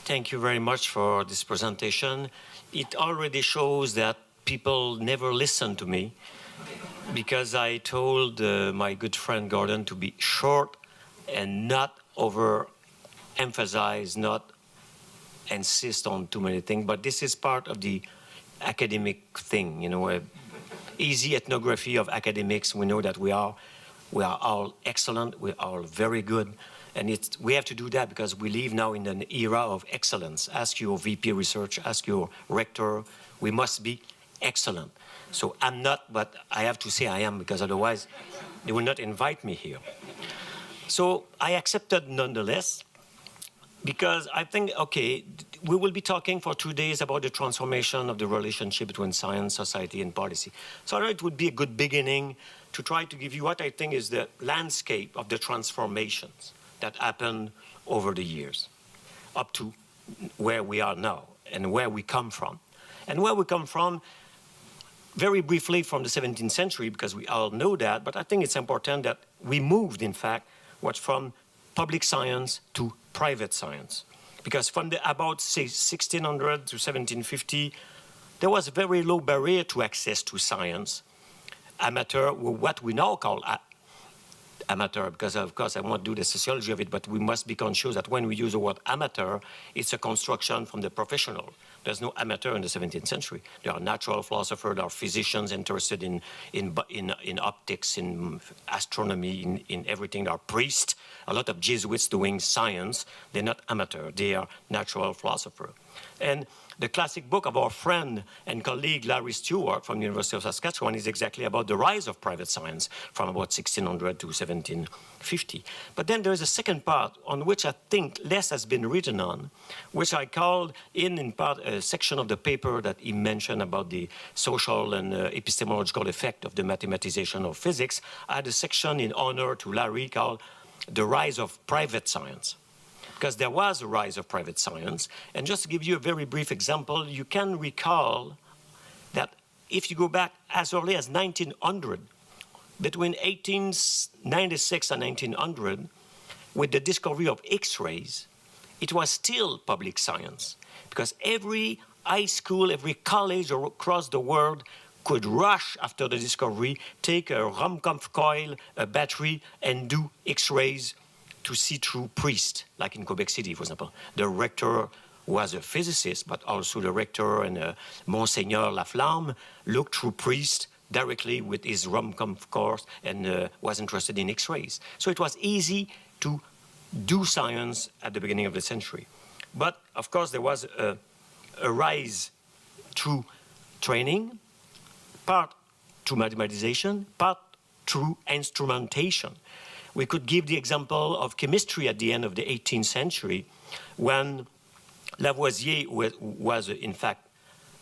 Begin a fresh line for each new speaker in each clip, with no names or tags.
Thank you very much for this presentation. It already shows that people never listen to me because I told my good friend Gordon to be short and not overemphasize, not insist on too many things. But this is part of the academic thing, you know, easy ethnography of academics. We know that we are all excellent, we are all very good. And we have to do that because we live now in an era of excellence. Ask your VP research, ask your rector, we must be excellent. So I'm not, but I have to say I am because otherwise they will not invite me here. So I accepted nonetheless because I think, okay, we will be talking for 2 days about the transformation of the relationship between science, society, and policy. So I know it would be a good beginning to try to give you what I think is the landscape of the transformations that happened over the years, up to where we are now and where we come from. And where we come from, very briefly from the 17th century, because we all know that, but I think it's important that we moved, in fact, from public science to private science. Because from about, say, 1600 to 1750, there was a very low barrier to access to science. Amateur, what we now call amateur, because of course I won't do the sociology of it, but we must be conscious that when we use the word amateur, it's a construction from the professional. There's no amateur in the 17th century. There are natural philosophers, there are physicians interested in optics, in astronomy, in everything. There are priests, a lot of Jesuits doing science. They're not amateur, they are natural philosophers. And the classic book of our friend and colleague Larry Stewart from the University of Saskatchewan is exactly about the rise of private science from about 1600 to 1750. But then there is a second part on which I think less has been written on, which I called in part a section of the paper that he mentioned about the social and epistemological effect of the mathematization of physics. I had a section in honor to Larry called The Rise of Private Science. Because there was a rise of private science. And just to give you a very brief example, you can recall that if you go back as early as 1900, between 1896 and 1900, with the discovery of X-rays, it was still public science. Because every high school, every college across the world could rush after the discovery, take a Ruhmkampf coil, a battery, and do X-rays to see through priests, like in Quebec City, for example. The rector was a physicist, but also the rector and Monseigneur Laflamme looked through priests directly with his Ruhmkampf course and was interested in X-rays. So it was easy to do science at the beginning of the century. But of course, there was a rise through training, part through mathematization, part through instrumentation. We could give the example of chemistry at the end of the 18th century when Lavoisier was in fact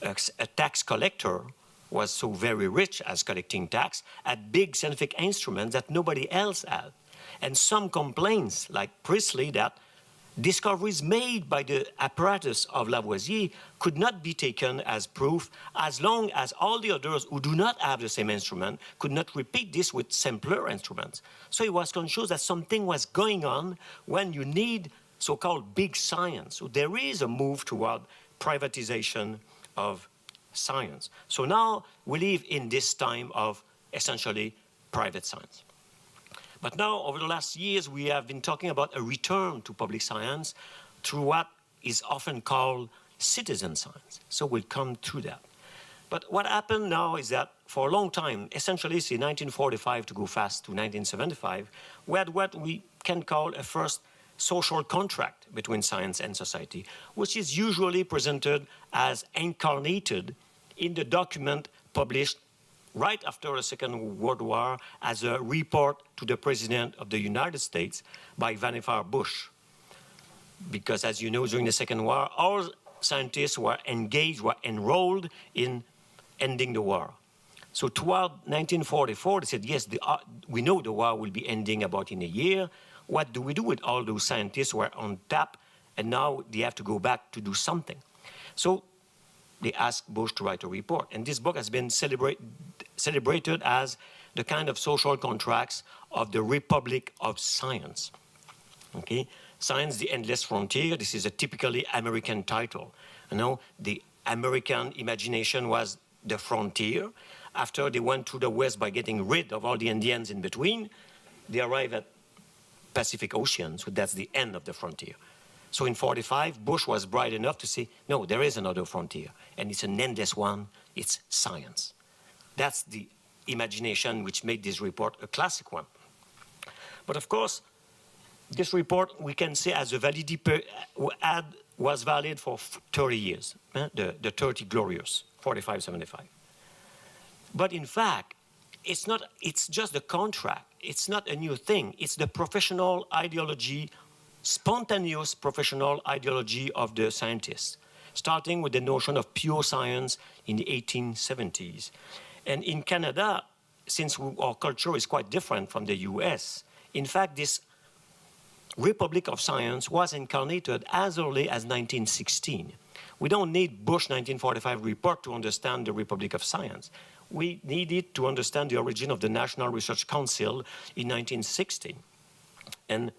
a tax collector, was so very rich as collecting tax, had big scientific instruments that nobody else had. And some complaints, like Priestley, that discoveries made by the apparatus of Lavoisier could not be taken as proof as long as all the others who do not have the same instrument could not repeat this with simpler instruments. So he was conscious that something was going on when you need so-called big science. So there is a move toward privatization of science. So now we live in this time of essentially private science. But now, over the last years, we have been talking about a return to public science through what is often called citizen science. So we'll come to that. But what happened now is that for a long time, essentially since 1945 to go fast to 1975, we had what we can call a first social contract between science and society, which is usually presented as incarnated in the document published right after the Second World War as a report to the President of the United States by Vannevar Bush. Because as you know, during the Second War, all scientists were engaged, were enrolled in ending the war. So toward 1944, they said, yes, we know the war will be ending about in a year. What do we do with all those scientists who are on tap and now they have to go back to do something? So they asked Bush to write a report. And this book has been celebrated as the kind of social contracts of the Republic of Science. Okay? Science, the Endless Frontier. This is a typically American title. You know, the American imagination was the frontier. After they went to the West by getting rid of all the Indians in between, they arrived at Pacific Ocean, so that's the end of the frontier. So in 45, Bush was bright enough to say, no, there is another frontier, and it's an endless one, it's science. That's the imagination which made this report a classic one. But of course, this report, we can say as a validity was valid for 30 years, the 30 glorious, 45, 75. But in fact, it's just the contract. It's not a new thing. It's the professional ideology, spontaneous professional ideology of the scientists, starting with the notion of pure science in the 1870s. And in Canada, since our culture is quite different from the US, in fact, this Republic of Science was incarnated as early as 1916. We don't need Bush 1945 report to understand the Republic of Science. We need it to understand the origin of the National Research Council in 1916. And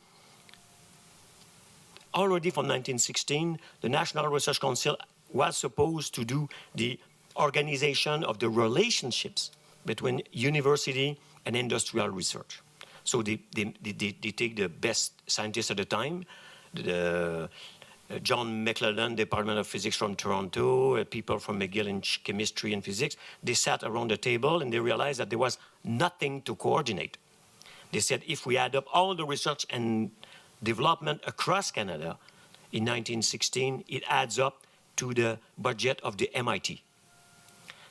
already from 1916, the National Research Council was supposed to do the organization of the relationships between university and industrial research. So they take the best scientists at the time, John McClellan, Department of Physics from Toronto, people from McGill in chemistry and physics. They sat around the table and they realized that there was nothing to coordinate. They said, if we add up all the research and development across Canada in 1916, it adds up to the budget of the MIT.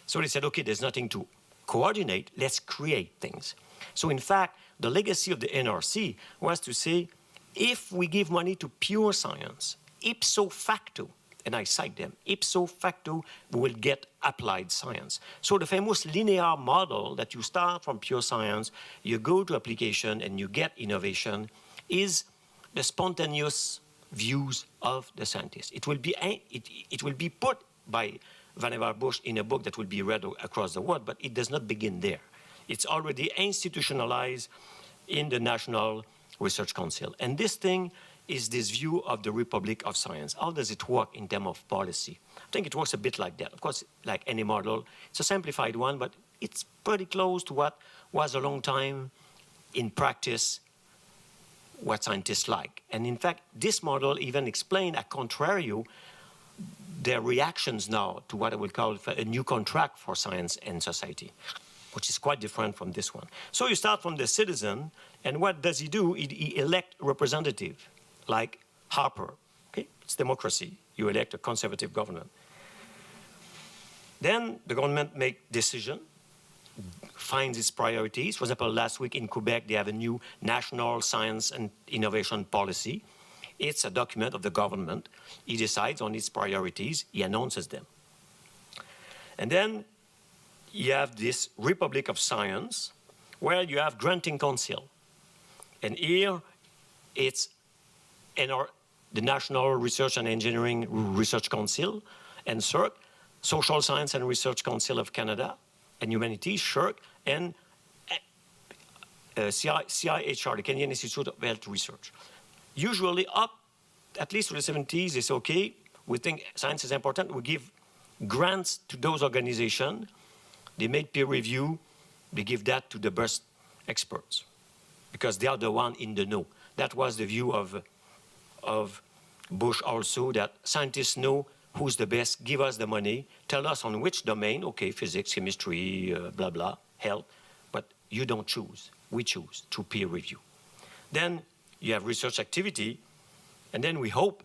So they said, okay, there's nothing to coordinate, let's create things. So in fact, the legacy of the NRC was to say, if we give money to pure science, ipso facto, and I cite them, ipso facto, we will get applied science. So the famous linear model that you start from pure science, you go to application and you get innovation, is the spontaneous views of the scientists. It will be put by Vannevar Bush in a book that will be read across the world, but it does not begin there. It's already institutionalized in the National Research Council. And this thing is this view of the Republic of Science. How does it work in terms of policy? I think it works a bit like that. Of course, like any model, it's a simplified one, but it's pretty close to what was a long time in practice what scientists like. And in fact, this model even explained, at contrario, their reactions now to what I would call a new contract for science and society, which is quite different from this one. So you start from the citizen, and what does he do? He elect representative, like Harper. Okay? It's democracy. You elect a conservative government. Then the government makes decision, finds its priorities. For example, last week in Quebec, they have a new national science and innovation policy. It's a document of the government. He decides on its priorities. He announces them. And then you have this Republic of Science, where you have granting council. And here, it's the National Research and Engineering Research Council, and CERC, Social Science and Research Council of Canada, and Humanities, CERC, and CIHR, the Canadian Institute of Health Research. Usually up, at least to the 70s, it's okay. We think science is important. We give grants to those organizations. They make peer review. They give that to the best experts because they are the one in the know. That was the view of Bush also, that scientists know who's the best, give us the money, tell us on which domain, okay, physics, chemistry, blah, blah, health, but you don't choose. We choose through peer review. Then you have research activity, and then we hope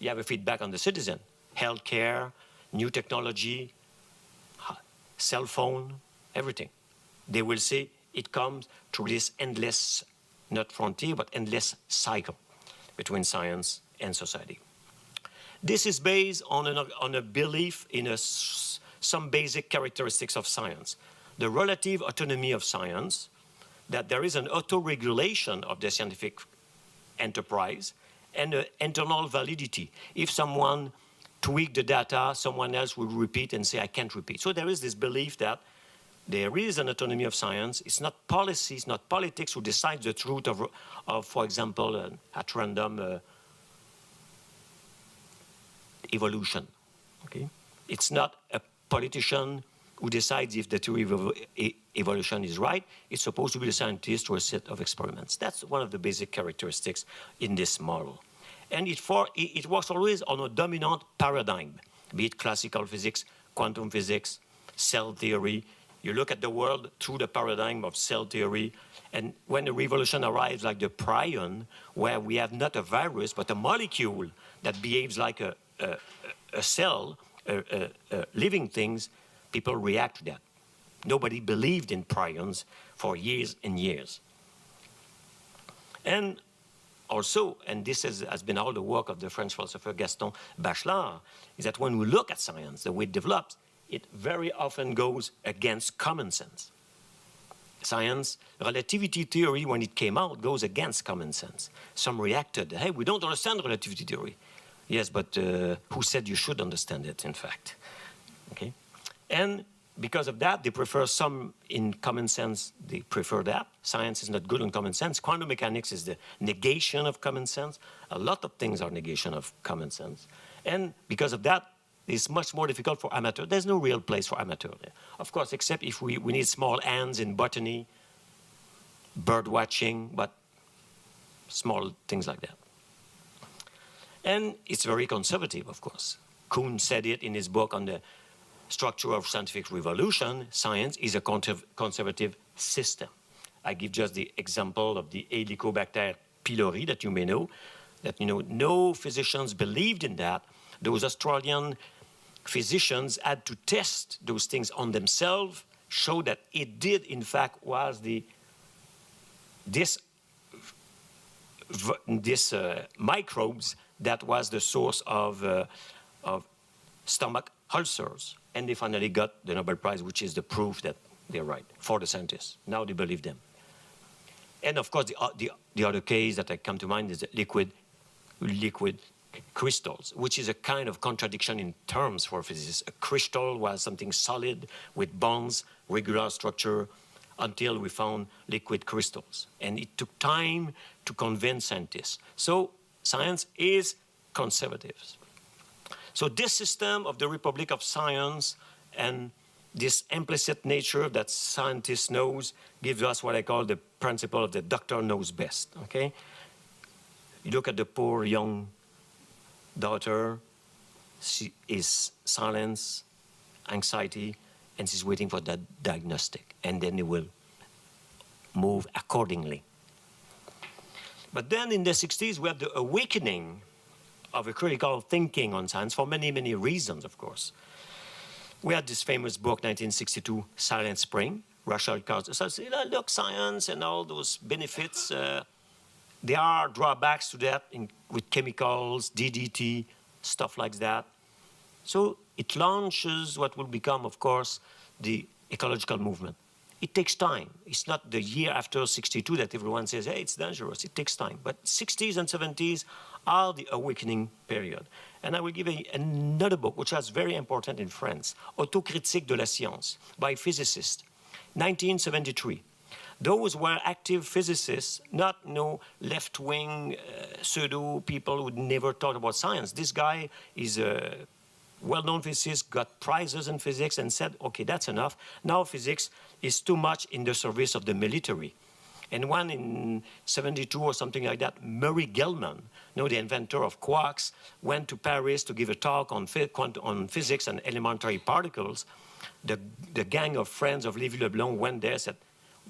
you have a feedback on the citizen. Healthcare, new technology, cell phone, everything. They will say it comes through this endless, not frontier, but endless cycle between science and society. This is based on a belief in some basic characteristics of science. The relative autonomy of science, that there is an auto-regulation of the scientific enterprise, and the internal validity. If someone tweak the data, someone else will repeat and say, I can't repeat. So there is this belief that there is an autonomy of science. It's not policy, it's not politics who decides the truth of for example, at random evolution. Okay? It's not a politician who decides if the theory of evolution is right. It's supposed to be the scientist or a set of experiments. That's one of the basic characteristics in this model. And it works always on a dominant paradigm, be it classical physics, quantum physics, cell theory. You look at the world through the paradigm of cell theory, and when a revolution arrives like the prion, where we have not a virus, but a molecule that behaves like a cell, living things, people react to that. Nobody believed in prions for years and years. And also, and this has been all the work of the French philosopher Gaston Bachelard, is that when we look at science, the way it develops, it very often goes against common sense. Science, relativity theory, when it came out, goes against common sense. Some reacted, hey, we don't understand relativity theory. Yes, but who said you should understand it, in fact? Okay? And because of that, they prefer some in common sense, they prefer that. Science is not good in common sense. Quantum mechanics is the negation of common sense. A lot of things are negation of common sense. And because of that, it's much more difficult for amateur. There's no real place for amateur there. Of course, except if we need small hands in botany, bird watching, but small things like that. And it's very conservative, of course. Kuhn said it in his book on the structure of scientific revolution. Science is a conservative system. I give just the example of the Helicobacter pylori that you may know, that no physicians believed in that. Those Australian physicians had to test those things on themselves, show that it did, in fact, was this microbes that was the source of stomach ulcers. And they finally got the Nobel Prize, which is the proof that they're right, for the scientists. Now they believe them. And of course, the other case that I come to mind is the liquid crystals, which is a kind of contradiction in terms for physicists. A crystal was something solid with bonds, regular structure, until we found liquid crystals. And it took time to convince scientists. So science is conservative. So this system of the Republic of Science and this implicit nature that scientists knows gives us what I call the principle of the doctor knows best, okay? You look at the poor young daughter, she is silence, anxiety, and she's waiting for that diagnostic, and then they will move accordingly. But then in the 60s, we have the awakening of a critical thinking on science for many, many reasons, of course. We had this famous book, 1962, Silent Spring. Rachel Carter says, look, science and all those benefits, there are drawbacks to that with chemicals, DDT, stuff like that. So it launches what will become, of course, the ecological movement. It takes time. It's not the year after 62 that everyone says, hey, it's dangerous. It takes time. But 60s and 70s are the awakening period. And I will give another book, which is very important in France, Autocritique de la science, by physicists, 1973. Those were active physicists, not left-wing pseudo people who never thought about science. This guy is a well-known physicist, got prizes in physics, and said, okay, that's enough. Now physics is too much in the service of the military. And one in 72 or something like that, Murray Gell-Mann, the inventor of quarks, went to Paris to give a talk on physics and elementary particles. The gang of friends of Lévy-Leblanc went there and said,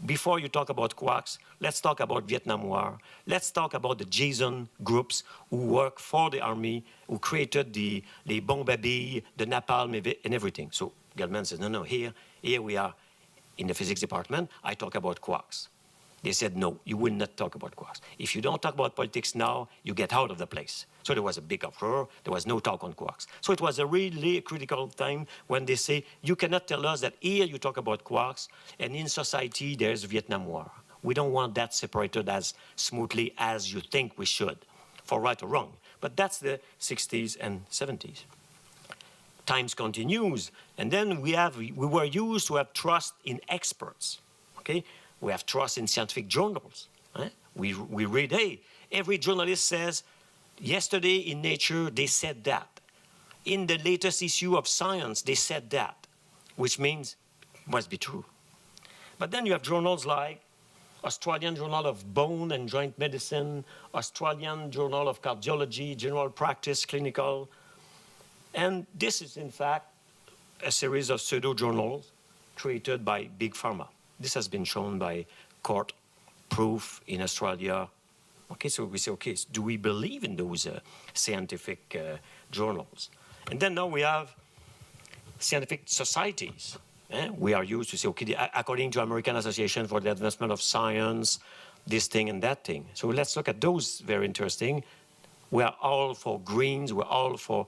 before you talk about quarks, let's talk about Vietnam War. Let's talk about the JSON groups who work for the army, who created the bombes à billes, the napalm, and everything. So Gell-Mann says, no, here we are in the physics department. I talk about quarks. They said, no, you will not talk about quarks. If you don't talk about politics now, you get out of the place. So there was a big uproar. There was no talk on quarks. So it was a really critical time when they say, you cannot tell us that here you talk about quarks, and in society there's Vietnam War. We don't want that separated as smoothly as you think we should, for right or wrong. But that's the 60s and 70s. Times continues, and then we were used to have trust in experts, okay? We have trust in scientific journals. Right? We read, hey, every journalist says, yesterday in Nature, they said that. in the latest issue of Science, they said that, which means it must be true. But then you have journals like Australian Journal of Bone and Joint Medicine, Australian Journal of Cardiology, General Practice, Clinical. And this is, in fact, a series of pseudo-journals created by Big Pharma. This has been shown by court proof in Australia. Okay, so we say, okay, do we believe in those scientific journals? And then now we have scientific societies. We are used to say, okay, according to American Association for the Advancement of Science, this thing and that thing. So let's look at those, very interesting. We are all for greens, we're all for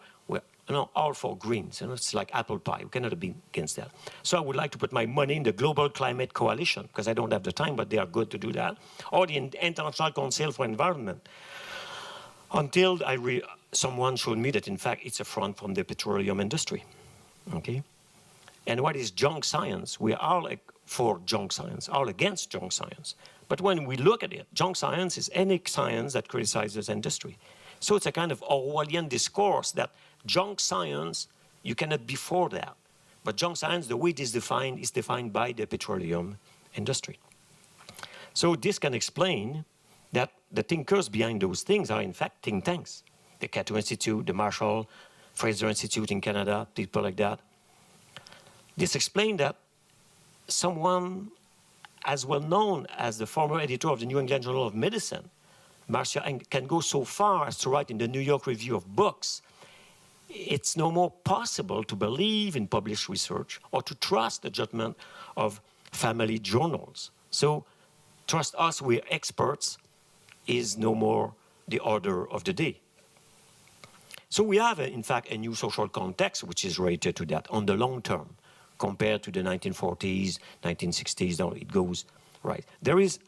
greens. You know, it's like apple pie, we cannot be against that. So I would like to put my money in the Global Climate Coalition, because I don't have the time, but they are good to do that, or the International Council for Environment. Until someone showed me that, in fact, it's a front from the petroleum industry, okay? And what is junk science? We are all for junk science, all against junk science. But when we look at it, junk science is any science that criticizes industry. So it's a kind of Orwellian discourse that junk science, you cannot be for that. But junk science, the way it is defined by the petroleum industry. So this can explain that the thinkers behind those things are, in fact, think tanks. The Cato Institute, the Marshall Fraser Institute in Canada, people like that. This explains that someone as well known as the former editor of the New England Journal of Medicine, Marcia, can go so far as to write in the New York Review of Books, it's no more possible to believe in published research or to trust the judgment of family journals. So trust us, we're experts, is no more the order of the day. So we have, in fact, a new social context which is related to that on the long term. Compared to the 1940s, 1960s, now it goes right. There is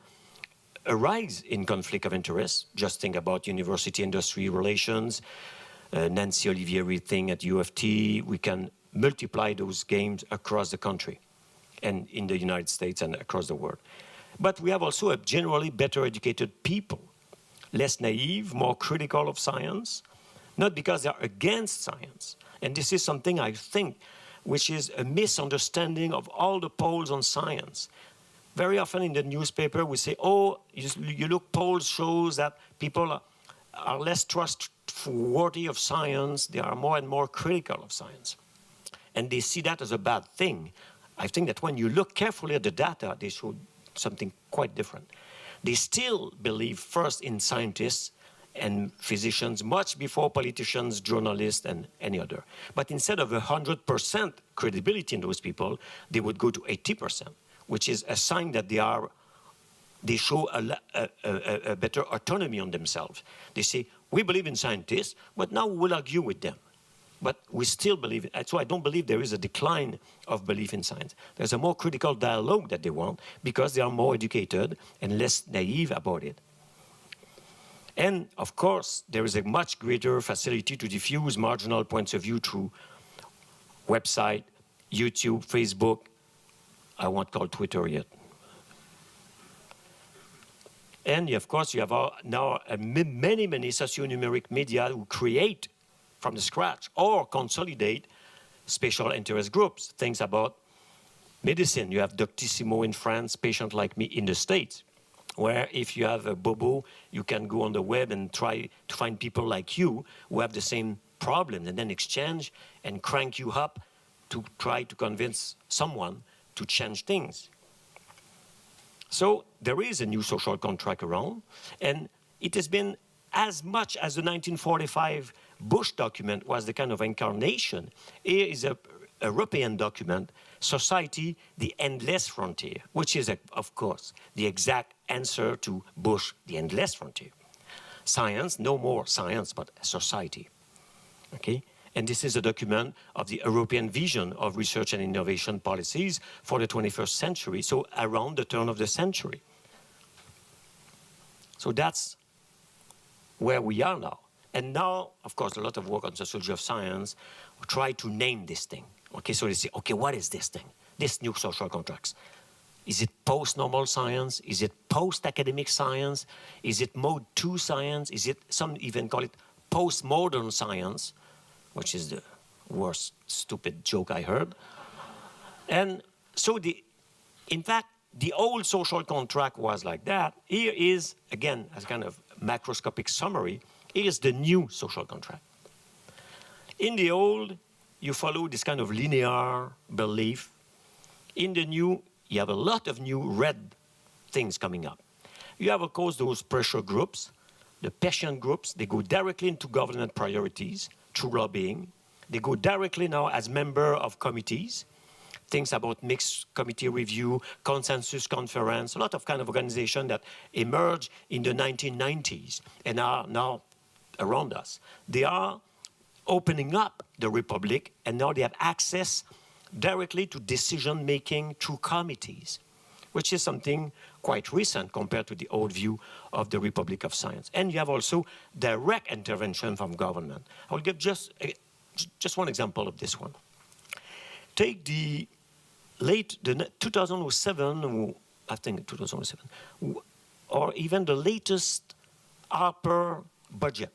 a rise in conflict of interest. Just think about university-industry relations, Nancy Olivieri thing at U of T. We can multiply those games across the country and in the United States and across the world. But we have also a generally better educated people, less naive, more critical of science, not because they are against science. And this is something I think which is a misunderstanding of all the polls on science. Very often in the newspaper we say, oh, you look, polls shows that people are less trustworthy of science, they are more and more critical of science. And they see that as a bad thing. I think that when you look carefully at the data, they show something quite different. They still believe first in scientists and physicians much before politicians, journalists, and any other. But instead of 100% credibility in those people, they would go to 80%, which is a sign that they show a better autonomy on themselves. They say, we believe in scientists, but now we'll argue with them. But we still believe it. So I don't believe there is a decline of belief in science. There's a more critical dialogue that they want because they are more educated and less naive about it. And, of course, there is a much greater facility to diffuse marginal points of view through website, YouTube, Facebook. I won't call Twitter yet. And, of course, you have now many, many socio-numeric media who create from the scratch or consolidate special interest groups. Things about medicine. You have Doctissimo in France, Patient Like Me in the States, where if you have a bobo, you can go on the web and try to find people like you who have the same problem and then exchange and crank you up to try to convince someone to change things. So there is a new social contract around, and it has been as much as the 1945 Bush document was the kind of incarnation. Here is a European document, Society, the Endless Frontier, which is, of course, the exact answer to Bush, the Endless Frontier. Science, no more science, but society. Okay? And this is a document of the European vision of research and innovation policies for the 21st century, so around the turn of the century. So that's where we are now. And now, of course, a lot of work on sociology of science try to name this thing. Okay, so they say, okay, what is this thing? This new social contracts. Is it post-normal science? Is it post-academic science? Is it mode 2 science? Is it, some even call it post-modern science, which is the Worst stupid joke I heard. And so in fact, the old social contract was like that. Here is, again, as a kind of macroscopic summary, here is the new social contract. In the old, you follow this kind of linear belief. In the new, you have a lot of new red things coming up. You have, of course, those pressure groups, the patient groups. They go directly into government priorities through lobbying. They go directly now as member of committees, things about mixed committee review, consensus conference, a lot of kind of organization that emerged in the 1990s and are now around us. They are opening up the Republic, and now they have access directly to decision-making through committees, which is something quite recent compared to the old view of the Republic of Science. And you have also direct intervention from government. I'll give just one example of this one. Take the 2007, I think 2007, or even the latest Harper budget.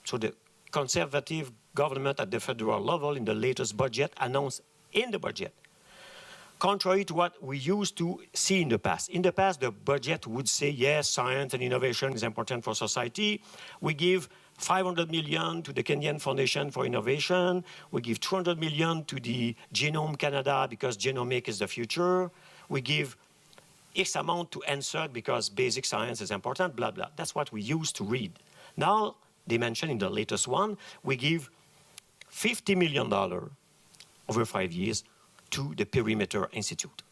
So the conservative government at the federal level in the latest budget announced in the budget, contrary to what we used to see in the past. In the past, the budget would say, yes, science and innovation is important for society. We give 500 million to the Kenyan Foundation for Innovation. We give 200 million to the Genome Canada because genomic is the future. We give X amount to NSERC because basic science is important, blah, blah. That's what we used to read. Now, they mentioned in the latest one, we give $50 million over 5 years to the Perimeter Institute,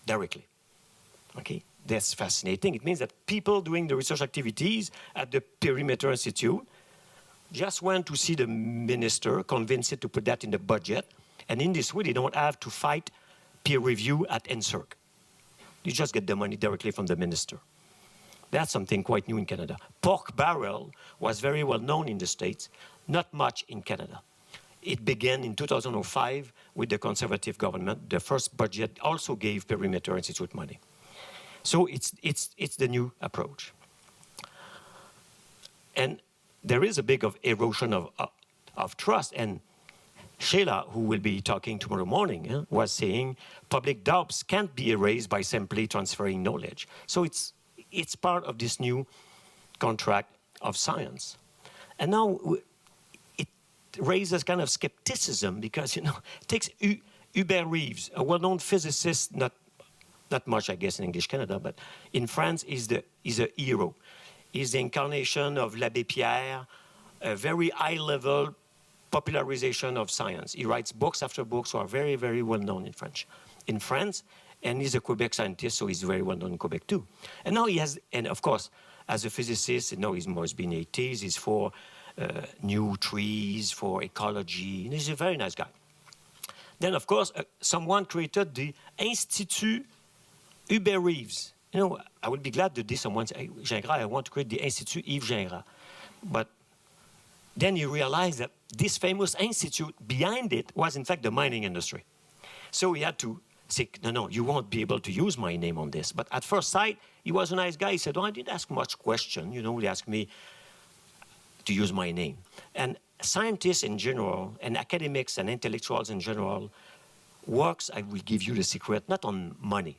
directly. Okay, that's fascinating. It means that people doing the research activities at the Perimeter Institute just went to see the minister, convince it to put that in the budget, and in this way, they don't have to fight peer review at NSERC. You just get the money directly from the minister. That's something quite new in Canada. Pork barrel was very well known in the States, not much in Canada. It began in 2005 with the Conservative government. The first budget also gave Perimeter Institute money. So it's the new approach. And there is a big erosion of trust. And Sheila, who will be talking tomorrow morning, was saying public doubts can't be erased by simply transferring knowledge. So it's part of this new contract of science. And now it raises kind of skepticism because, it takes Hubert Reeves, a well-known physicist, not much, I guess, in English Canada, but in France, he's a hero. He's the incarnation of l'Abbé Pierre, a very high-level popularization of science. He writes books after books who are very, very well-known in France, and he's a Quebec scientist, so he's very well-known in Quebec too. And now he has, and of course, as a physicist, he's must be in the 80s, he's for new trees, for ecology, and he's a very nice guy. Then, of course, someone created the Institut Hubert Reeves. I would be glad to do someone say, hey, Gingras, I want to create the Institut Yves Gingras. But then you realize that this famous institute behind it was, in fact, the mining industry. So he had to say, no, you won't be able to use my name on this. But at first sight, he was a nice guy. He said, I didn't ask much question. They asked me to use my name. And scientists in general, and academics and intellectuals in general, works, I will give you the secret, not on money.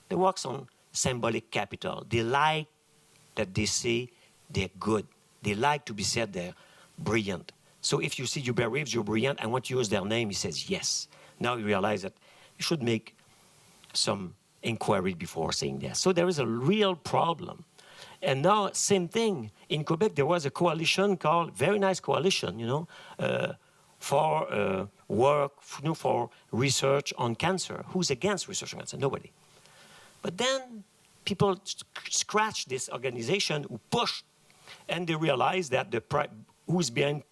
They works on symbolic capital. They like that they say they're good. They like to be said they're brilliant. So if you see Hubert Reeves, you're brilliant, I want to use their name, he says yes. Now you realize that you should make some inquiry before saying yes. So there is a real problem. And now, same thing. In Quebec, there was a coalition called, very nice coalition, for work, for research on cancer. Who's against research on cancer? Nobody. But then people scratched this organization who pushed, and they realized that who's behind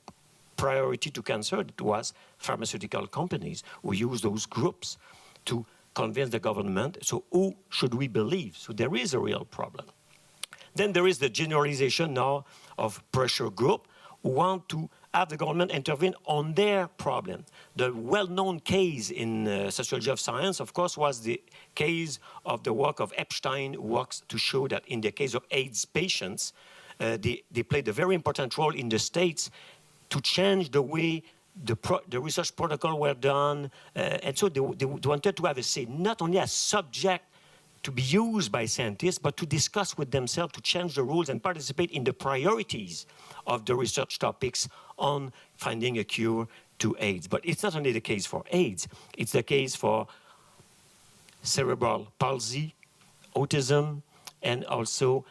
priority to cancer, it was pharmaceutical companies who use those groups to convince the government. So who should we believe? So there is a real problem. Then there is the generalization now of pressure group who want to have the government intervene on their problem. The well-known case in sociology of science, of course, was the case of the work of Epstein, who works to show that in the case of AIDS patients, they played a very important role in the States to change the way the research protocol were done, and so they wanted to have a say, not only as subject to be used by scientists, but to discuss with themselves, to change the rules and participate in the priorities of the research topics on finding a cure to AIDS. But it's not only the case for AIDS, it's the case for cerebral palsy, autism, and also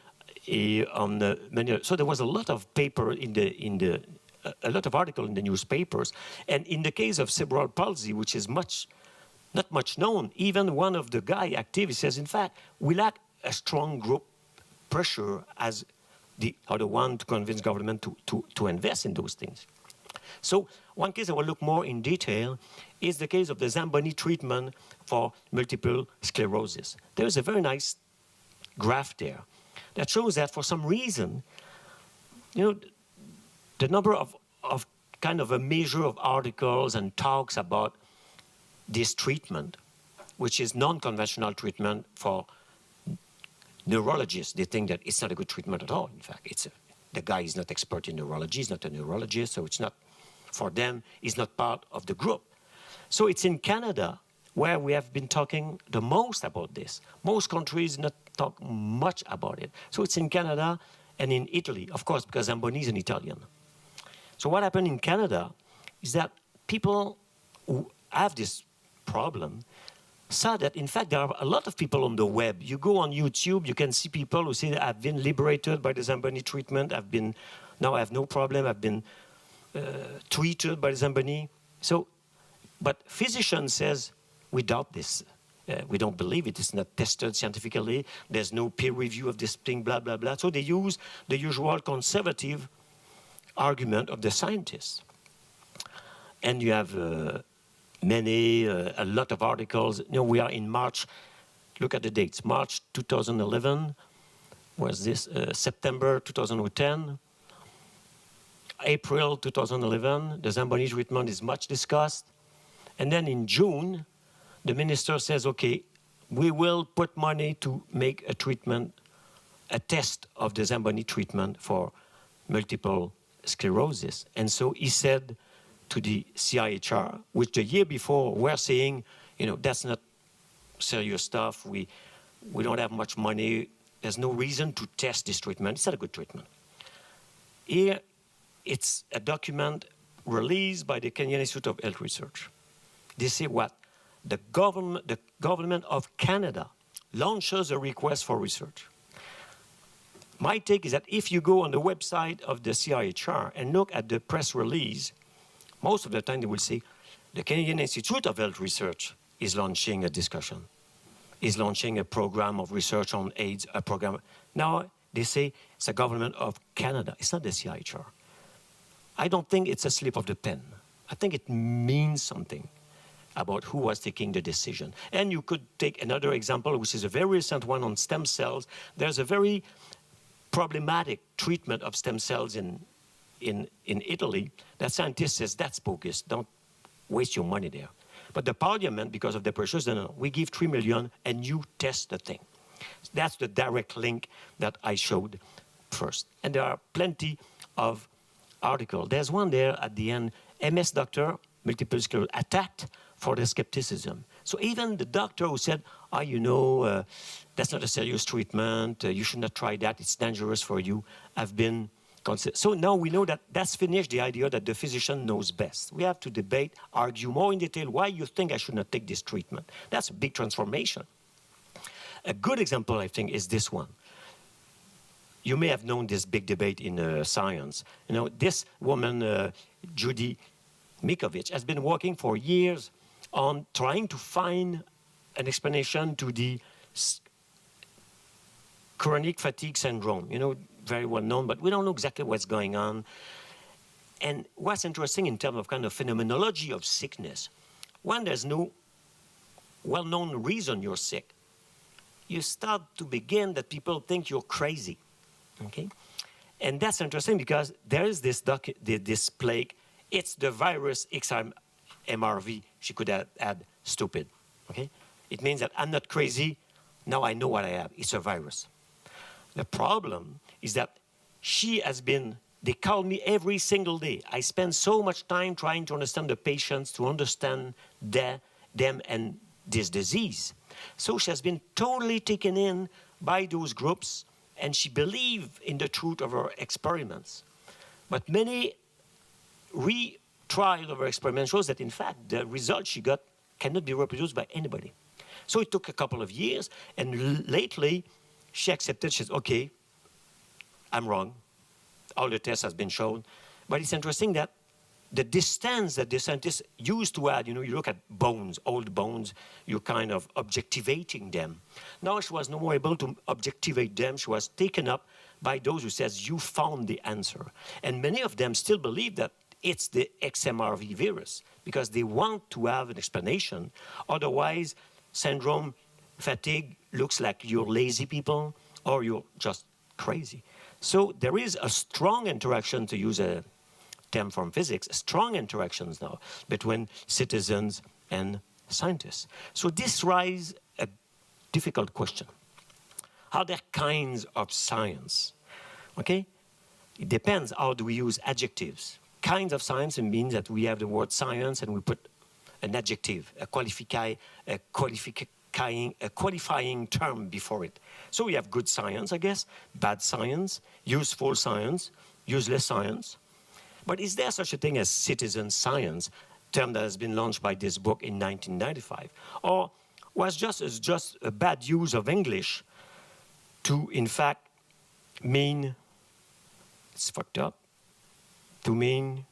on many. So there was a lot of paper a lot of articles in the newspapers, and in the case of cerebral palsy, which is not much known, even one of the guy activists says, in fact, we lack a strong group pressure as the other one to convince government to invest in those things. So one case I will look more in detail is the case of the Zamboni treatment for multiple sclerosis. There is a very nice graph there that shows that for some reason, the number of kind of a measure of articles and talks about this treatment, which is non-conventional treatment for neurologists. They think that it's not a good treatment at all. In fact, the guy is not expert in neurology, he's not a neurologist, so it's not, for them, he's not part of the group. So it's in Canada where we have been talking the most about this. Most countries not talk much about it. So it's in Canada and in Italy, of course, because Zamboni is an Italian. So what happened in Canada is that people who have this problem saw that, in fact, there are a lot of people on the web. You go on YouTube, you can see people who say, I've been liberated by the Zamboni treatment, now I have no problem, I've been treated by the Zamboni. So, but physician says, we doubt this. We don't believe it. It's not tested scientifically. There's no peer review of this thing, blah, blah, blah. So they use the usual conservative argument of the scientists. And you have a lot of articles. We are in March. Look at the dates. March 2011 was this, September 2010, April 2011, the Zamboni treatment is much discussed. And then in June, the minister says, okay, we will put money to make a treatment, a test of the Zamboni treatment for multiple sclerosis. And so he said to the CIHR, which the year before were saying, that's not serious stuff, we don't have much money, there's no reason to test this treatment, it's not a good treatment. Here, it's a document released by the Kenyan Institute of Health Research. They say what? The government of Canada launches a request for research. My take is that if you go on the website of the CIHR and look at the press release, most of the time they will say, the Canadian Institute of Health Research is launching a discussion, is launching a program of research on AIDS, a program. Now they say it's the government of Canada, it's not the CIHR. I don't think it's a slip of the pen. I think it means something about who was taking the decision. And you could take another example, which is a very recent one on stem cells. There's a very problematic treatment of stem cells in Italy that scientists says that's bogus, don't waste your money there. But the parliament, because of the pressure, says, no, we give 3 million and you test the thing. That's the direct link that I showed first. And there are plenty of articles. There's one there at the end, MS doctor, multiple sclerosis, attacked for their skepticism. So even the doctor who said, that's not a serious treatment, you should not try that, it's dangerous for you, have been considered. So now we know that that's finished, the idea that the physician knows best. We have to debate, argue more in detail why you think I should not take this treatment. That's a big transformation. A good example, I think, is this one. You may have known this big debate in science. This woman, Judy Mikovits, has been working for years on trying to find an explanation to the chronic fatigue syndrome. Very well known, but we don't know exactly what's going on. And what's interesting in terms of kind of phenomenology of sickness, when there's no well-known reason you're sick, you start to begin that people think you're crazy, okay? And that's interesting because there is this plague. It's the virus XMRV. She could add stupid, okay? It means that I'm not crazy. Now I know what I have. It's a virus. The problem is that she has been they call me every single day. I spend so much time trying to understand the patients, to understand them and this disease. So she has been totally taken in by those groups, and she believed in the truth of her experiments. But many retrial of her experiment shows that, in fact, the results she got cannot be reproduced by anybody. So it took a couple of years, and lately she accepted. She said, okay, I'm wrong. All the tests have been shown. But it's interesting that the distance that the scientists used to add, you know, you look at bones, old bones, you're kind of objectivating them. Now she was no more able to objectivate them. She was taken up by those who says, you found the answer. And many of them still believe that it's the XMRV virus because they want to have an explanation. Otherwise, syndrome fatigue looks like you're lazy people or you're just crazy. So there is a strong interaction, to use a term from physics, strong interactions now between citizens and scientists. So this raises a difficult question. Are there kinds of science? Okay? It depends how do we use adjectives. Kinds of science means that we have the word science and we put an adjective, a qualifying term before it. So we have good science, I guess, bad science, useful science, useless science. But is there such a thing as citizen science, term that has been launched by this book in 1995? Or was just a bad use of English to, in fact, mean, it's fucked up, to mean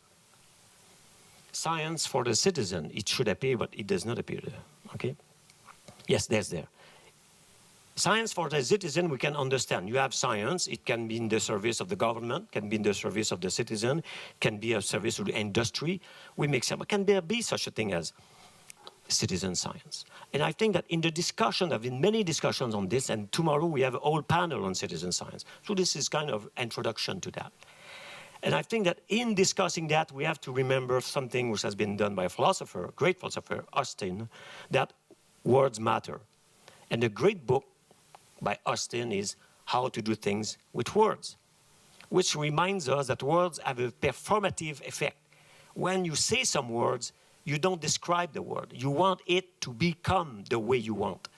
science for the citizen? It should appear, but it does not appear there, okay? Yes, there's there. Science for the citizen, we can understand. You have science, it can be in the service of the government, can be in the service of the citizen, can be a service of the industry. We make some, can there be such a thing as citizen science? And I think that in the discussion, there have been many discussions on this, and tomorrow we have a whole panel on citizen science. So this is kind of introduction to that. And I think that in discussing that, we have to remember something which has been done by a philosopher, a great philosopher, Austin, that words matter. And a great book by Austin is How to Do Things with Words, which reminds us that words have a performative effect. When you say some words, you don't describe the word. You want it to become the way you want.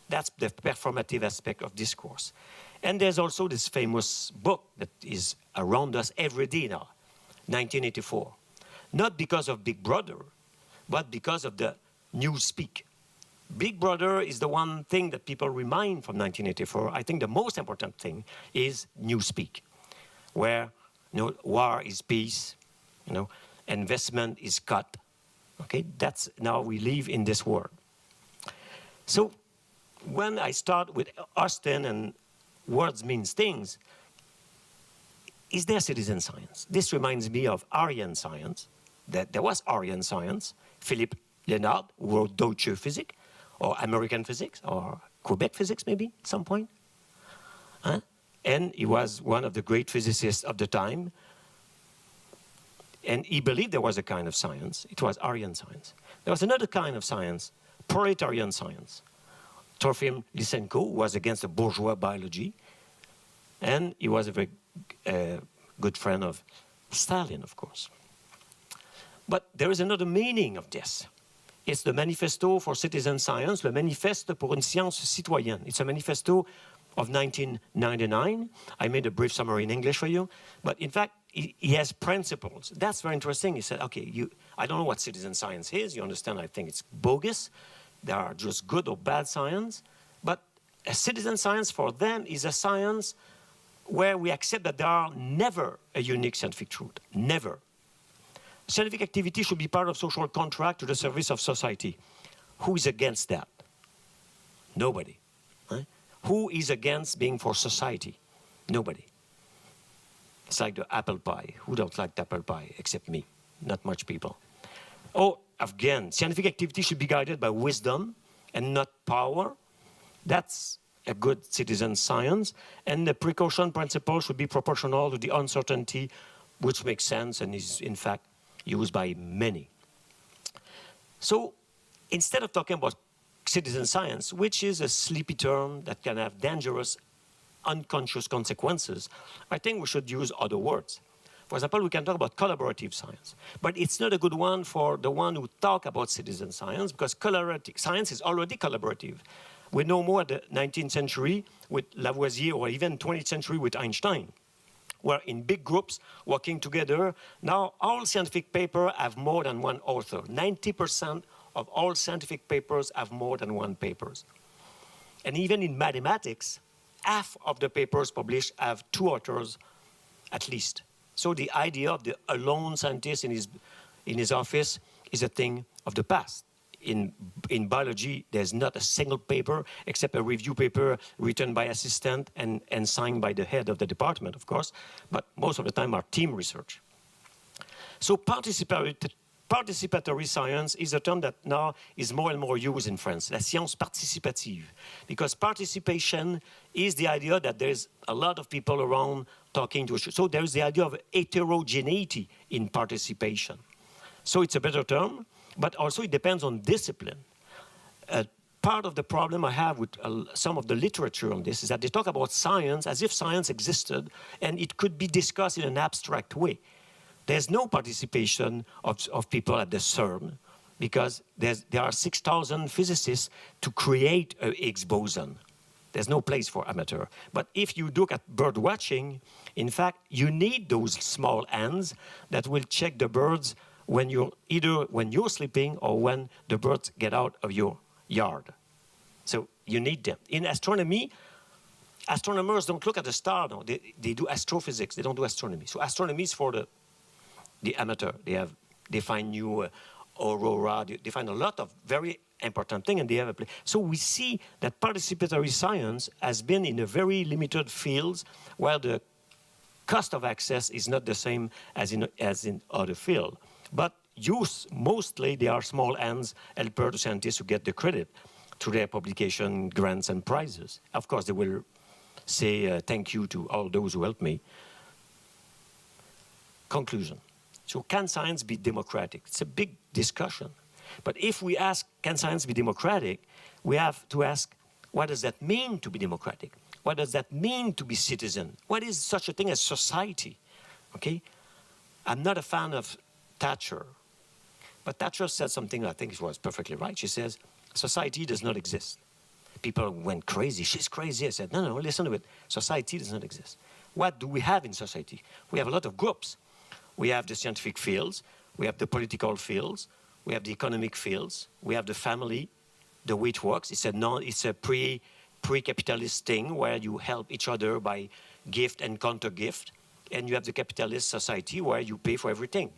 That's the performative aspect of discourse. And there's also this famous book that is around us every day now, 1984. Not because of Big Brother, but because of the newspeak. Big Brother is the one thing that people remind from 1984. I think the most important thing is newspeak, where, you know, war is peace, you know, investment is cut. Okay, that's now we live in this world. So when I start with Austin and words means things, is there citizen science? This reminds me of Aryan science. That there was Aryan science. Philippe Léonard wrote Deutsche Physik, or American physics, or Quebec physics maybe at some point. Huh? And he was one of the great physicists of the time. And he believed there was a kind of science. It was Aryan science. There was another kind of science, proletarian science. Trofim Lysenko was against the bourgeois biology. And he was a very good friend of Stalin, of course. But there is another meaning of this. It's the Manifesto for Citizen Science, le Manifeste pour une science citoyenne. It's a manifesto of 1999. I made a brief summary in English for you. But in fact, he has principles. That's very interesting. He said, okay, I don't know what citizen science is. You understand, I think it's bogus. There are just good or bad science. But a citizen science for them is a science where we accept that there are never a unique scientific truth. Never. Scientific activity should be part of social contract to the service of society. Who is against that? Nobody. Right? Who is against being for society? Nobody. It's like the apple pie. Who don't like the apple pie except me? Not much people. Oh, again, scientific activity should be guided by wisdom and not power. That's a good citizen science. And the precaution principle should be proportional to the uncertainty, which makes sense and is, in fact, used by many. So instead of talking about citizen science, which is a sleepy term that can have dangerous, unconscious consequences, I think we should use other words. For example, we can talk about collaborative science, but it's not a good one for the one who talk about citizen science, because collaborative science is already collaborative. We know more the 19th century with Lavoisier, or even 20th century with Einstein, where in big groups working together. Now, all scientific papers have more than one author. 90% of all scientific papers have more than one papers. And even in mathematics, half of the papers published have two authors at least. So the idea of the alone scientist in his office is a thing of the past. In biology, there's not a single paper except a review paper written by assistant and signed by the head of the department, of course, but most of the time are team research. So participatory science is a term that now is more and more used in France, la science participative, because participation is the idea that there's a lot of people around talking to each other. So there's the idea of heterogeneity in participation. So it's a better term, but also it depends on discipline. Part of the problem I have with some of the literature on this is that they talk about science as if science existed and it could be discussed in an abstract way. There's no participation of people at the CERN because there are 6,000 physicists to create a Higgs boson. There's no place for amateur. But if you look at bird watching, in fact, you need those small ants that will check the birds when you're sleeping or when the birds get out of your yard. So you need them. In astronomy, astronomers don't look at the star. No, they do astrophysics. They don't do astronomy. So astronomy is for the amateur. They find new aurora. They find a lot of very important things, and they have a place. So we see that participatory science has been in a very limited fields, while the cost of access is not the same as in other fields. But mostly they are small hands helper to scientists who get the credit through their publication grants and prizes. Of course, they will say thank you to all those who helped me. Conclusion. So can science be democratic? It's a big discussion. But if we ask, can science be democratic, we have to ask, what does that mean to be democratic? What does that mean to be citizen? What is such a thing as society? Okay? I'm not a fan of Thatcher. But Thatcher said something I think was perfectly right. She says, society does not exist. People went crazy. She's crazy. I said, no, listen to it. Society does not exist. What do we have in society? We have a lot of groups. We have the scientific fields. We have the political fields. We have the economic fields. We have the family, the way it works. It's a pre-capitalist thing where you help each other by gift and counter-gift. And you have the capitalist society where you pay for everything.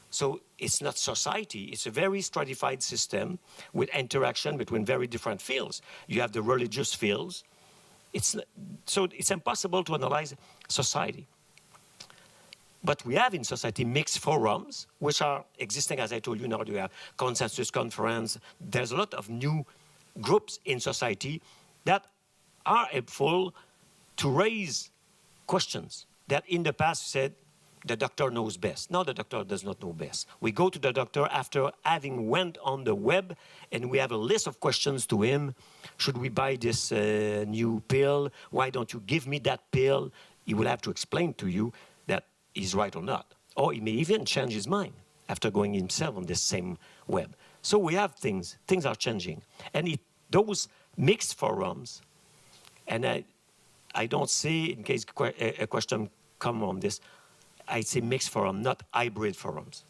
So it's not society. It's a very stratified system with interaction between very different fields. You have the religious fields. So it's impossible to analyze society. But we have in society mixed forums, which are existing, as I told you. Now you have consensus conference. There's a lot of new groups in society that are helpful to raise questions that in the past said, the doctor knows best. Now the doctor does not know best. We go to the doctor after having went on the web and we have a list of questions to him. Should we buy this new pill? Why don't you give me that pill? He will have to explain to you that he's right or not. Or he may even change his mind after going himself on this same web. So we have things are changing. And those mixed forums, and I don't say, in case a question come on this, I say mixed forum, not hybrid forums,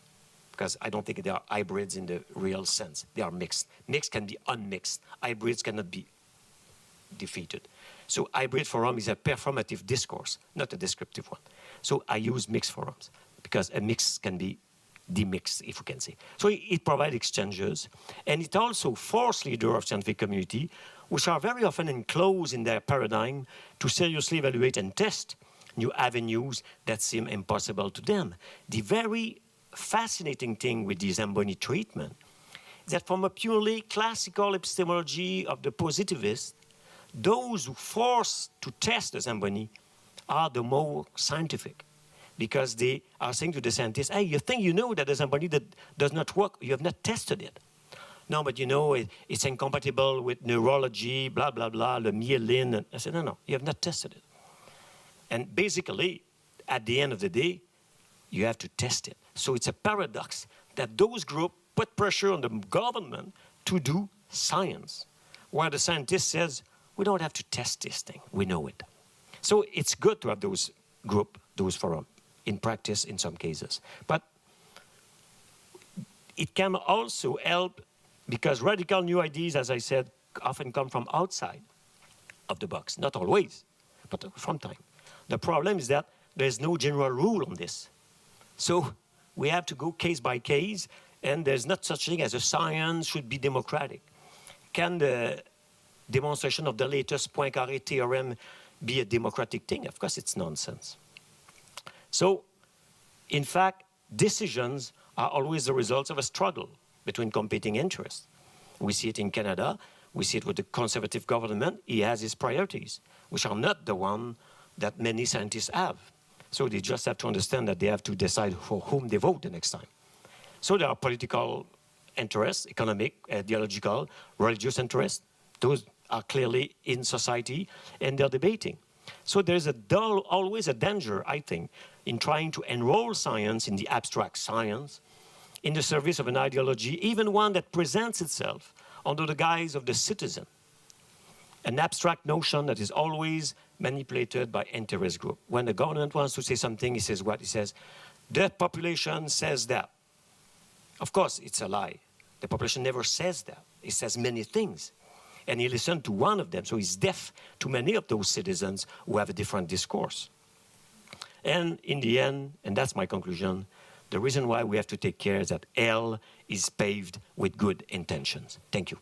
because I don't think they are hybrids in the real sense. They are mixed. Mixed can be unmixed. Hybrids cannot be defeated. So hybrid forum is a performative discourse, not a descriptive one. So I use mixed forums, because a mix can be demixed, if we can say. So it provides exchanges, and it also forces leaders of scientific community, which are very often enclosed in their paradigm, to seriously evaluate and test new avenues that seem impossible to them. The very fascinating thing with the Zamboni treatment is that from a purely classical epistemology of the positivists, those who force to test the Zamboni are the more scientific, because they are saying to the scientists, hey, you think you know that the Zamboni does not work, you have not tested it. No, but you know, it's incompatible with neurology, blah, blah, blah, the myelin. I said, no, you have not tested it. And basically, at the end of the day, you have to test it. So it's a paradox that those groups put pressure on the government to do science, while the scientist says, we don't have to test this thing, we know it. So it's good to have those groups, those forums, in practice in some cases. But it can also help because radical new ideas, as I said, often come from outside of the box. Not always, but from time. The problem is that there's no general rule on this. So we have to go case by case, and there's not such thing as a science should be democratic. Can the demonstration of the latest Poincaré theorem be a democratic thing? Of course, it's nonsense. So, in fact, decisions are always the results of a struggle between competing interests. We see it in Canada. We see it with the conservative government. He has his priorities, which are not the one that many scientists have. So they just have to understand that they have to decide for whom they vote the next time. So there are political interests, economic, ideological, religious interests. Those are clearly in society, and they're debating. So there's always a danger, I think, in trying to enroll science in the abstract science in the service of an ideology, even one that presents itself under the guise of the citizen. An abstract notion that is always manipulated by interest group. When the government wants to say something, he says what? He says, the population says that. Of course, it's a lie. The population never says that. It says many things. And he listened to one of them, so he's deaf to many of those citizens who have a different discourse. And in the end, and that's my conclusion, the reason why we have to take care is that hell is paved with good intentions. Thank you.